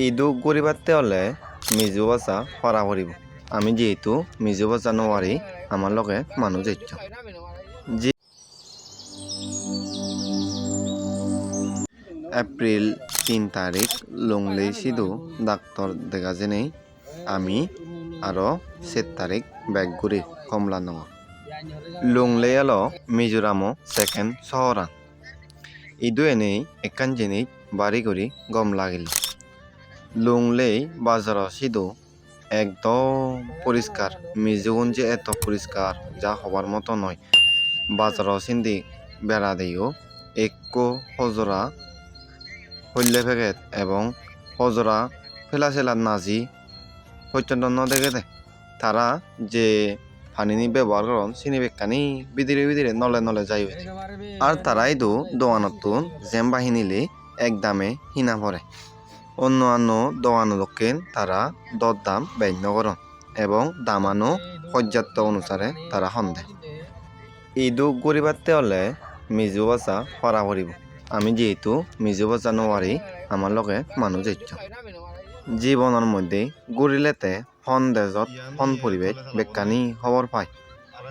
ইদু গরিবাতে হলে মিজু বাসা হরা করিব। আমি যেহেতু মিজু বাসা নোৱাৰি আমার লগে মানুষ যাইছ এপ্রিল 3 তারিখ লংলেই সিধু ডাক্তার দেখা যেনেই আমি আরো 7 তারিখ ব্যাগ ঘুরি কমলা নঙ লংলেই আলো মিজোরামো সেকেন্ড শহরান ইদু এনেই একান জেনেই বাড়ি করি গম লাগিল লংলেই বাজার সিধু একদম পরিষ্কার মিজোগুন যে এত পরিষ্কার যা হবার মতো নয় বাজার সিন্ধি বেড়া দিও একো হজরা হইলে পেকেট এবং হজরা ফেলা সেলা নাজি পর্যন্ত দেখে দে তারা যে পানি ব্যবহার করেন চিনি বেকানি বিদিরে বিদিরে নলে নলে যাই আর তারাই দো দোয়ানতুন জেম বাহিনীলে একদামে হিনা পড়ে অন্য দোয়ানলোকেন তারা দরদাম ব্যন্য করেন এবং দামানো পর্যাপ্ত অনুসারে তারা সন্দে ইদু গরিবাতে হলে মিজু বাসা হরা করিব আমি যেহেতু মিজু বাসা নোৱাৰি আমার লগে মানুষ যাইছ জীবনের মধ্যে ঘুরিলেতে হন দেশত হন পরিবেশ বেকানি খবর পায়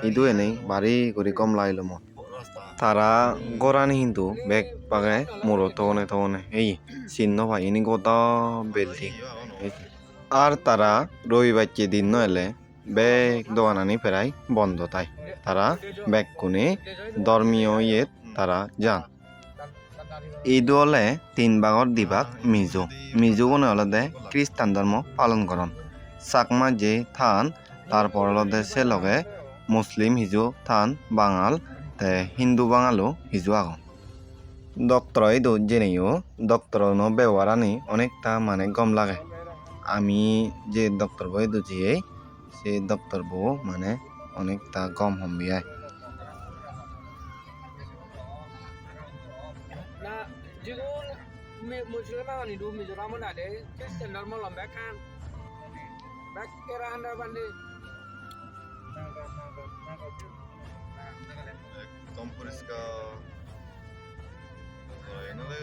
ইদু এনেই বাড়ি করে কম লাইল মন তারা গরানি কিন্তু বেগ পাগে মোড়ো তনে এই চিহ্ন পাই ইনি গোটা বিল্ডিং আর তারা রবিবারকে দিন এলে বেগ দোকানানি ফেরাই বন্ধ তাই তারা বেগ কোনে ধর্মীয় ইয়েত তারা যান ঈদ হলে 3 ভাগর দিভাগ মিজো কোনে হলদে খ্রিস্টান ধর্ম পালন করন চাকমা যে থান তারপর হলদে সে লগে মুসলিম হিজু থান বাঙাল তে হিন্দু বাঙালও হিজু আগন ডক্টর ইদু জেনেও ডক্টর ব্যবহারানি অনেকটা মানে গম লাগে আমি যে ডক্টর বই দুজিয়ে সে ডক্টর বউ মানে অনেকটা গম হম্বিয়ায় Jigun Muslim ni du Mizoram ada Kristen normal lambak kan. Bak kira anda bandi. Tom puriska. Ay, no le